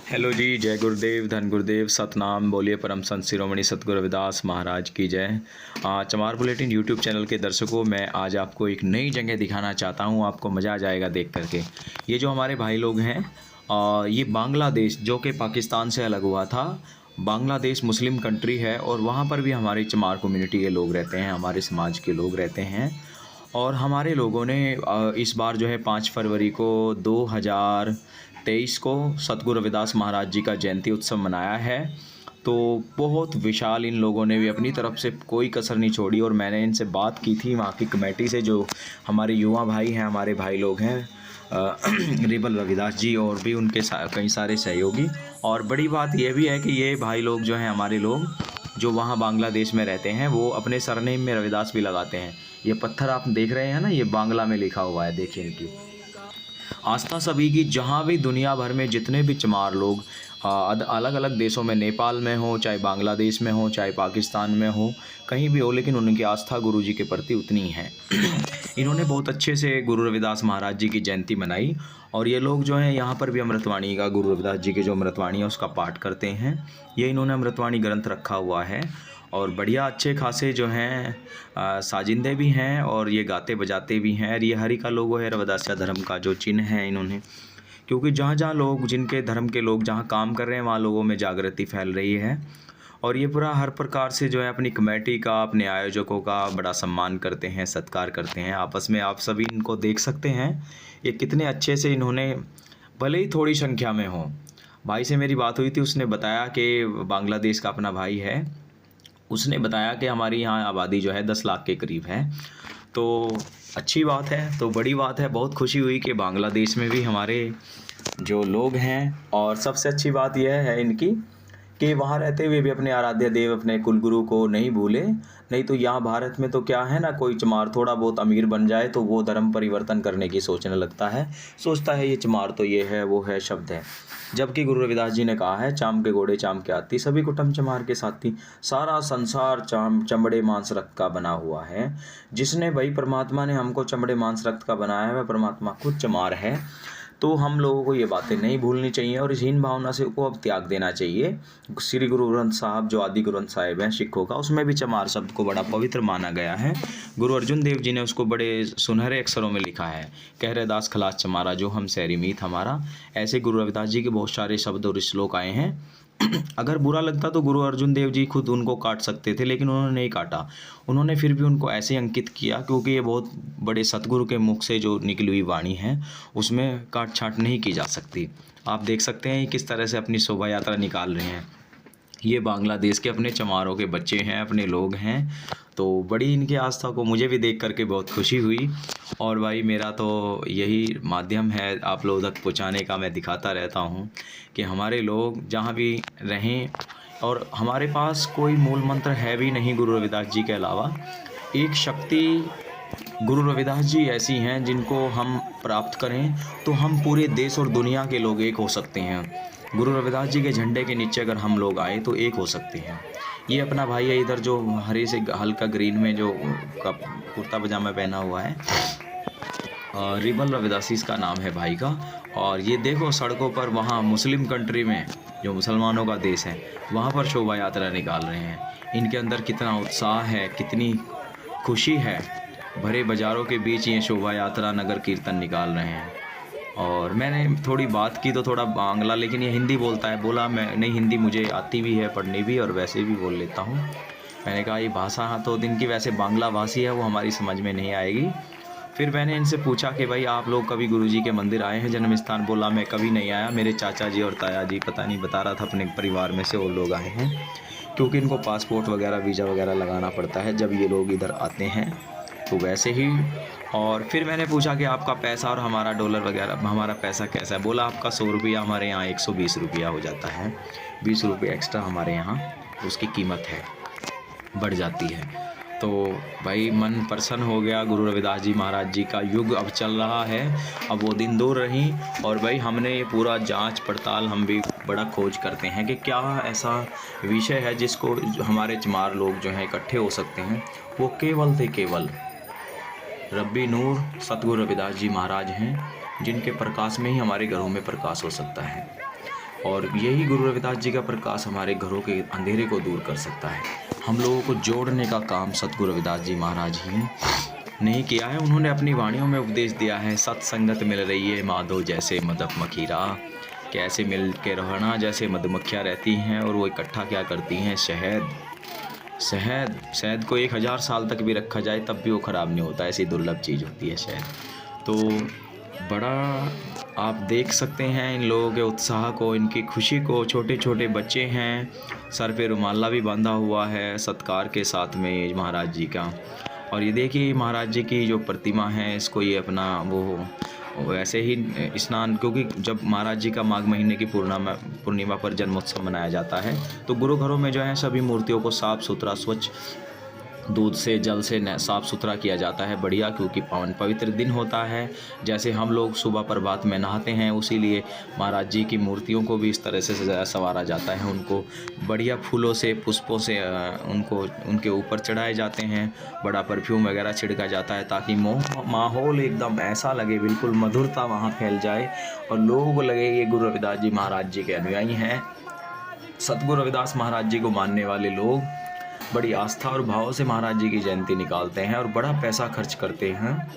Hello जी, जय गुरुदेव, धन गुरुदेव, सतनाम बोलिए। परम संत शिरोमणि सतगुरु रविदास महाराज की जय। चमार बुलेटिन यूट्यूब चैनल के दर्शकों, मैं आज आपको एक नई जगह दिखाना चाहता हूँ। आपको मज़ा आ जाएगा देख करके। ये जो हमारे भाई लोग हैं, ये बांग्लादेश जो कि पाकिस्तान से अलग हुआ था, बांग्लादेश मुस्लिम कंट्री है और वहाँ पर भी हमारी चमार कम्युनिटी के लोग रहते हैं, हमारे समाज के लोग रहते हैं। और हमारे लोगों ने इस बार जो है 5 फरवरी को 2023 को सतगुरु रविदास महाराज जी का जयंती उत्सव मनाया है। तो बहुत विशाल इन लोगों ने भी अपनी तरफ से कोई कसर नहीं छोड़ी। और मैंने इनसे बात की थी वहाँ की कमेटी से, जो हमारे युवा भाई हैं, हमारे भाई लोग हैं, रिबल रविदास जी और भी उनके कई सारे सहयोगी। और बड़ी बात यह भी है कि ये भाई लोग जो हैं, हमारे लोग जो वहाँ बांग्लादेश में रहते हैं, वो अपने सरनेम में रविदास भी लगाते हैं। ये पत्थर आप देख रहे हैं ना, ये बांग्ला में लिखा हुआ है, देखिए इनकी आस्था सभी की। जहाँ भी दुनिया भर में जितने भी चमार लोग अलग अलग देशों में, नेपाल में हो, चाहे बांग्लादेश में हो, चाहे पाकिस्तान में हो, कहीं भी हो, लेकिन उनकी आस्था गुरु जी के प्रति उतनी है। इन्होंने बहुत अच्छे से गुरु रविदास महाराज जी की जयंती मनाई। और ये लोग जो हैं यहाँ पर भी अमृतवाणी का, गुरु रविदास जी के जो अमृतवाणी है उसका पाठ करते हैं। ये इन्होंने अमृतवाणी ग्रंथ रखा हुआ है और बढ़िया अच्छे खासे जो हैं साजिंदे भी हैं और ये गाते बजाते भी हैं। और ये हरि का लोगो है, रविदासिया धर्म का जो चिन्ह है इन्होंने, क्योंकि जहाँ जहाँ लोग, जिनके धर्म के लोग जहाँ काम कर रहे हैं, वहाँ लोगों में जागृति फैल रही है। और ये पूरा हर प्रकार से जो है अपनी कमेटी का, अपने आयोजकों का बड़ा सम्मान करते हैं, सत्कार करते हैं। आपस में आप सभी इनको देख सकते हैं, ये कितने अच्छे से इन्होंने, भले ही थोड़ी संख्या में हो। भाई से मेरी बात हुई थी, उसने बताया कि बांग्लादेश का अपना भाई है, उसने बताया कि हमारी यहाँ आबादी जो है 10 लाख के करीब है। तो अच्छी बात है, तो बड़ी बात है। बहुत खुशी हुई कि बांग्लादेश में भी हमारे जो लोग हैं, और सबसे अच्छी बात यह है इनकी कि वहाँ रहते हुए भी अपने आराध्य देव, अपने कुलगुरु को नहीं भूले। नहीं तो यहाँ भारत में तो क्या है ना, कोई चमार थोड़ा बहुत अमीर बन जाए तो वो धर्म परिवर्तन करने की सोचने लगता है, सोचता है ये चमार तो ये है, वो है, शब्द है। जबकि गुरु रविदास जी ने कहा है, चाम के घोड़े चाम के हाथी, सभी कुटुंब चमार के साथी। सारा संसार चाम चमड़े मांस रक्त का बना हुआ है। जिसने, भाई परमात्मा ने हमको चमड़े मांस रक्त का बनाया है, वह परमात्मा खुद चमार है। तो हम लोगों को ये बातें नहीं भूलनी चाहिए और इस हीन भावना से को अब त्याग देना चाहिए। श्री गुरु ग्रंथ साहब, जो आदि ग्रंथ साहिब हैं सिखों का, उसमें भी चमार शब्द को बड़ा पवित्र माना गया है। गुरु अर्जुन देव जी ने उसको बड़े सुनहरे अक्षरों में लिखा है, कह रहे दास खलास चमारा, जो हम सैरी मीत हमारा। ऐसे गुरु रविदास जी के बहुत सारे शब्द और श्लोक आए हैं। अगर बुरा लगता तो गुरु अर्जुन देव जी खुद उनको काट सकते थे, लेकिन उन्होंने नहीं काटा। उन्होंने फिर भी उनको ऐसे अंकित किया, क्योंकि ये बहुत बड़े सतगुरु के मुख से जो निकली हुई वाणी है, उसमें काट छाट नहीं की जा सकती। आप देख सकते हैं किस तरह से अपनी शोभा यात्रा निकाल रहे हैं। ये बांग्लादेश के अपने चमारों के बच्चे हैं, अपने लोग हैं। तो बड़ी इनकी आस्था को मुझे भी देख करके बहुत खुशी हुई। और भाई मेरा तो यही माध्यम है आप लोगों तक पहुँचाने का, मैं दिखाता रहता हूँ कि हमारे लोग जहाँ भी रहें, और हमारे पास कोई मूल मंत्र है भी नहीं गुरु रविदास जी के अलावा। एक शक्ति गुरु रविदास जी ऐसी हैं जिनको हम प्राप्त करें तो हम पूरे देश और दुनिया के लोग एक हो सकते हैं। गुरु रविदास जी के झंडे के नीचे अगर हम लोग आए तो एक हो सकते हैं। ये अपना भाई है इधर, जो हरे से हल्का ग्रीन में जो कुर्ता पजामा पहना हुआ है, रिबल रविदासी इसका नाम है भाई का। और ये देखो सड़कों पर, वहाँ मुस्लिम कंट्री में, जो मुसलमानों का देश है, वहाँ पर शोभा यात्रा निकाल रहे हैं। इनके अंदर कितना उत्साह है, कितनी खुशी है। भरे बाज़ारों के बीच ये शोभा यात्रा, नगर कीर्तन निकाल रहे हैं। और मैंने थोड़ी बात की तो थोड़ा बांग्ला, लेकिन ये हिंदी बोलता है। बोला मैं नहीं, हिंदी मुझे आती भी है, पढ़नी भी, और वैसे भी बोल लेता हूँ। मैंने कहा ये भाषा तो इनकी वैसे बांग्ला भाषी है, वो हमारी समझ में नहीं आएगी। फिर मैंने इनसे पूछा कि भाई आप लोग कभी गुरुजी के मंदिर आए हैं, जन्म स्थान? बोला मैं कभी नहीं आया, मेरे चाचा जी और ताया जी, पता नहीं, बता रहा था अपने परिवार में से वो लोग आए हैं, क्योंकि इनको पासपोर्ट वगैरह, वीज़ा वगैरह लगाना पड़ता है जब ये लोग इधर आते हैं, तो वैसे ही। और फिर मैंने पूछा कि आपका पैसा और हमारा डॉलर वगैरह, हमारा पैसा कैसा है? बोला आपका 100 रुपया, हमारे यहाँ 120 रुपया हो जाता है। 20 रुपये एक्स्ट्रा हमारे यहाँ उसकी कीमत है, बढ़ जाती है। तो भाई मन प्रसन्न हो गया। गुरु रविदास जी महाराज जी का युग अब चल रहा है, अब वो दिन दूर रही। और भाई हमने ये पूरा जांच पड़ताल, हम भी बड़ा खोज करते हैं कि क्या ऐसा विषय है जिसको हमारे चमार लोग जो हैं इकट्ठे हो सकते हैं। वो केवल थे केवल रब्बी नूर सतगुरु रविदास जी महाराज हैं, जिनके प्रकाश में ही हमारे घरों में प्रकाश हो सकता है। और यही गुरु रविदास जी का प्रकाश हमारे घरों के अंधेरे को दूर कर सकता है। हम लोगों को जोड़ने का काम सतगुरु रविदास जी महाराज ही नहीं किया है। उन्होंने अपनी वाणियों में उपदेश दिया है, सत्संगत मिल रही है माधो जैसे मदक मखीरा, कैसे मिल के रहना जैसे मधुमक्खियाँ रहती हैं और वो इकट्ठा क्या करती हैं, शहद को 1000 साल तक भी रखा जाए तब भी वो ख़राब नहीं होता, ऐसी दुर्लभ चीज़ होती है शहद। तो बड़ा आप देख सकते हैं इन लोगों के उत्साह को, इनकी खुशी को। छोटे छोटे बच्चे हैं, सर पे रुमाला भी बांधा हुआ है सत्कार के साथ में महाराज जी का। और ये देखिए महाराज जी की जो प्रतिमा है, इसको ये अपना वो ऐसे ही स्नान, क्योंकि जब महाराज जी का माघ महीने की पूर्णिमा पर जन्मोत्सव मनाया जाता है तो गुरु घरों में जो है सभी मूर्तियों को साफ़ सुथरा स्वच्छ दूध से जल से साफ़ सुथरा किया जाता है, बढ़िया, क्योंकि पावन पवित्र दिन होता है। जैसे हम लोग सुबह प्रभात में नहाते हैं, उसी लिए महाराज जी की मूर्तियों को भी इस तरह से सजाया संवारा जाता है। उनको बढ़िया फूलों से पुष्पों से उनको उनके ऊपर चढ़ाए जाते हैं, बड़ा परफ्यूम वगैरह छिड़का जाता है ताकि माहौल एकदम ऐसा लगे, बिल्कुल मधुरता वहाँ फैल जाए और लोगों को लगे ये गुरु रविदास जी महाराज जी के अनुयायी हैं। सतगुरु रविदास महाराज जी को मानने वाले लोग बड़ी आस्था और भाव से महाराज जी की जयंती निकालते हैं और बड़ा पैसा खर्च करते हैं।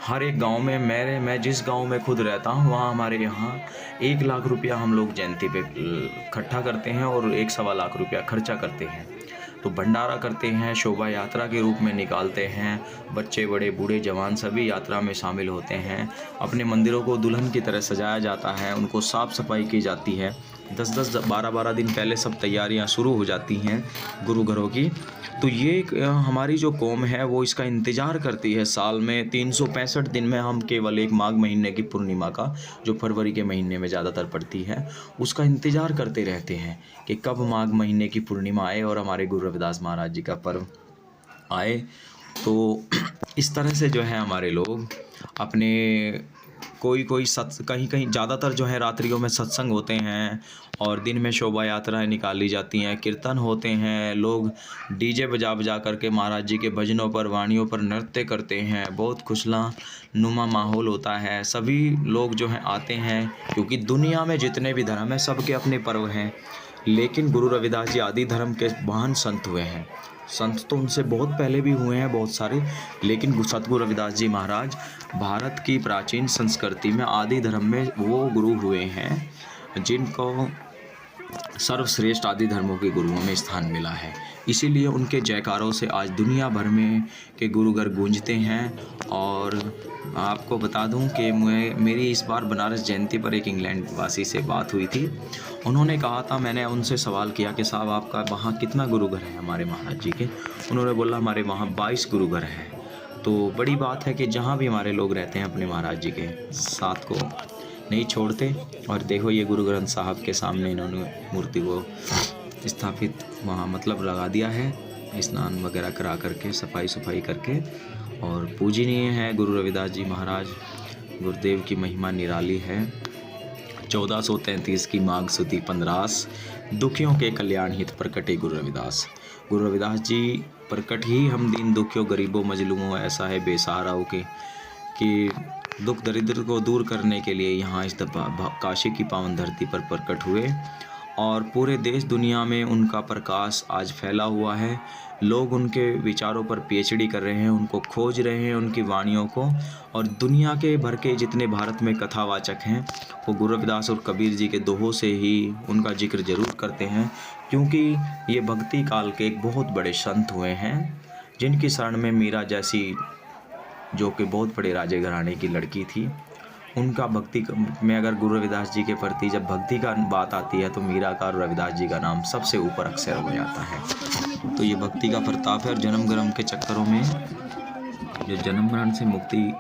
हर एक गांव में, मैं जिस गांव में खुद रहता हूं वहां हमारे यहाँ 1 लाख रुपया हम लोग जयंती पे इकट्ठा करते हैं और 1-1.25 लाख रुपया खर्चा करते हैं। तो भंडारा करते हैं, शोभा यात्रा के रूप में निकालते हैं, बच्चे बड़े बूढ़े जवान सभी यात्रा में शामिल होते हैं। अपने मंदिरों को दुल्हन की तरह सजाया जाता है, उनको साफ़ सफाई की जाती है। 10-10, 12-12 दिन पहले सब तैयारियां शुरू हो जाती हैं गुरु घरों की। तो ये हमारी जो कौम है वो इसका इंतज़ार करती है। साल में 365 दिन में हम केवल एक माघ महीने की पूर्णिमा का, जो फरवरी के महीने में ज़्यादातर पड़ती है, उसका इंतज़ार करते रहते हैं कि कब माघ महीने की पूर्णिमा आए और हमारे गुरु रविदास महाराज जी का पर्व आए। तो इस तरह से जो है हमारे लोग अपने कोई कहीं ज़्यादातर जो है रात्रियों में सत्संग होते हैं और दिन में शोभा यात्राएं निकाली जाती हैं, कीर्तन होते हैं, लोग डीजे बजा करके महाराज जी के भजनों पर, वाणियों पर नृत्य करते हैं, बहुत खुशनुमा माहौल होता है। सभी लोग जो हैं आते हैं, क्योंकि दुनिया में जितने भी धर्म हैं सबके अपने पर्व हैं, लेकिन गुरु रविदास जी आदि धर्म के महान संत हुए हैं। संत तो उनसे बहुत पहले भी हुए हैं बहुत सारे, लेकिन सतगुरु रविदास जी महाराज भारत की प्राचीन संस्कृति में आदि धर्म में वो गुरु हुए हैं जिनको सर्वश्रेष्ठ आदि धर्मों के गुरुओं में स्थान मिला है। इसीलिए उनके जयकारों से आज दुनिया भर में के गुरु घर गूंजते हैं। और आपको बता दूं कि मेरी इस बार बनारस जयंती पर एक इंग्लैंड वासी से बात हुई थी। उन्होंने कहा था, मैंने उनसे सवाल किया कि साहब आपका वहाँ कितना गुरु घर है हमारे महाराज जी के? उन्होंने बोला हमारे वहाँ 22 गुरु घर हैं। तो बड़ी बात है कि जहाँ भी हमारे लोग रहते हैं अपने महाराज जी के साथ को नहीं छोड़ते। और देखो ये गुरु ग्रंथ साहब के सामने इन्होंने मूर्ति को स्थापित वहाँ मतलब लगा दिया है, स्नान वगैरह करा करके, सफाई करके। और पूजनीय है गुरु रविदास जी महाराज, गुरुदेव की महिमा निराली है। 1433 की माघ सुदी 15, दुखियों के कल्याण हित प्रकटे गुरु रविदास जी प्रकट ही हम दीन दुखियों गरीबों मजलूमों ऐसा है बेसहाराओं के कि दुख दरिद्र को दूर करने के लिए यहाँ इस काशी की पावन धरती पर प्रकट हुए। और पूरे देश दुनिया में उनका प्रकाश आज फैला हुआ है। लोग उनके विचारों पर पीएचडी कर रहे हैं, उनको खोज रहे हैं, उनकी वाणियों को। और दुनिया के भर के जितने भारत में कथावाचक हैं वो गुरु रविदास और कबीर जी के दोहों से ही उनका जिक्र जरूर करते हैं, क्योंकि ये भक्ति काल के एक बहुत बड़े संत हुए हैं जिनकी शरण में मीरा जैसी, जो कि बहुत बड़े राजे घराने की लड़की थी, उनका भक्ति में अगर गुरु रविदास जी के प्रति जब भक्ति का बात आती है तो मीरा का और रविदास जी का नाम सबसे ऊपर अक्षर हो जाता है। तो ये भक्ति का प्रताप है। और जन्म ग्रहण के चक्करों में जो जन्म ग्रहण से मुक्ति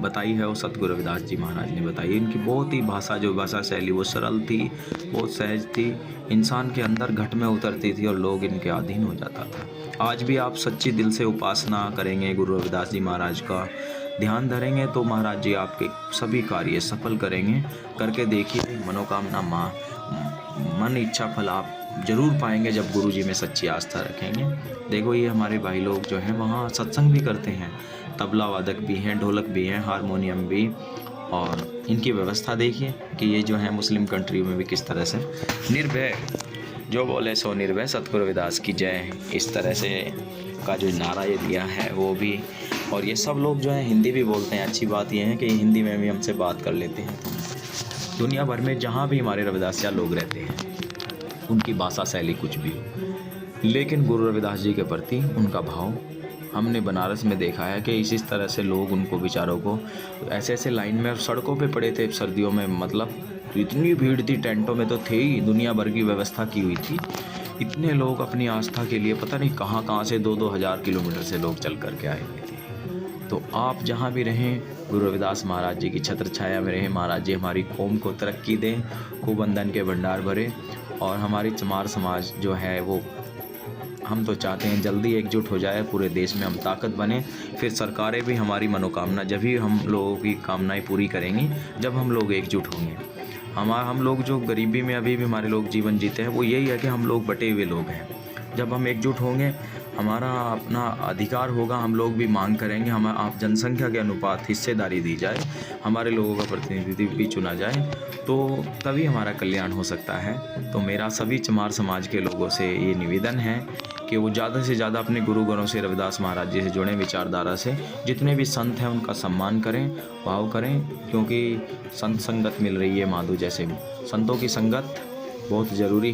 बताई है वो सतगुरु रविदास जी महाराज ने बताई। इनकी बहुत ही भाषा शैली वो सरल थी, बहुत सहज थी, इंसान के अंदर घट में उतरती थी और लोग इनके अधीन हो जाता था। आज भी आप सच्ची दिल से उपासना करेंगे, गुरु रविदास जी महाराज का ध्यान धरेंगे तो महाराज जी आपके सभी कार्य सफल करेंगे। करके देखिए, मनोकामना मन इच्छा फल आप जरूर पाएंगे जब गुरु जी में सच्ची आस्था रखेंगे। देखो ये हमारे भाई लोग जो हैं वहाँ सत्संग भी करते हैं, तबला वादक भी हैं, ढोलक भी हैं, हारमोनियम भी, और इनकी व्यवस्था देखिए कि ये जो है मुस्लिम कंट्री में भी किस तरह से निर्भय, जो बोले सो निर्भय, सतगुरु रविदास की जय, इस तरह से का जो नारा ये दिया है वो भी। और ये सब लोग जो है हिंदी भी बोलते हैं। अच्छी बात ये है कि हिंदी में भी हमसे बात कर लेते हैं। दुनिया भर में जहाँ भी हमारे रविदासिया लोग रहते हैं, उनकी भाषा शैली कुछ भी हो, लेकिन गुरु रविदास जी के प्रति उनका भाव हमने बनारस में देखा है कि इस तरह से लोग उनको बेचारों को ऐसे ऐसे लाइन में सड़कों पे पड़े थे सर्दियों में, मतलब तो इतनी भीड़ थी, टेंटों में तो थे ही, दुनिया भर की व्यवस्था की हुई थी। इतने लोग अपनी आस्था के लिए पता नहीं कहाँ कहाँ से 2-2 हज़ार किलोमीटर से लोग चल कर के आए हुए थे। तो आप जहाँ भी रहें, गुरु रविदास महाराज जी की छत्र छाया में रहें। महाराज जी हमारी कौम को तरक्की दें, खूब अंदन के भंडार भरे, और हमारी चमार समाज जो है वो, हम तो चाहते हैं जल्दी एकजुट हो जाए, पूरे देश में हम ताकत बने। फिर सरकारें भी हमारी मनोकामना, जब ही हम लोगों की कामनाएं पूरी करेंगी जब हम लोग एकजुट होंगे। हम लोग जो गरीबी में अभी भी हमारे लोग जीवन जीते हैं, वो यही है कि हम लोग बटे हुए लोग हैं। जब हम एकजुट होंगे, हमारा अपना अधिकार होगा, हम लोग भी मांग करेंगे, हम आप जनसंख्या के अनुपात हिस्सेदारी दी जाए, हमारे लोगों का प्रतिनिधि भी चुना जाए, तो तभी हमारा कल्याण हो सकता है। तो मेरा सभी चमार समाज के लोगों से ये निवेदन है कि वो ज़्यादा से ज़्यादा अपने गुरुगणों से, रविदास महाराज जी से जुड़ें, विचारधारा से। जितने भी संत हैं उनका सम्मान करें, भाव करें, क्योंकि संत संगत मिल रही है माधु जैसे। संतों की संगत बहुत ज़रूरी है।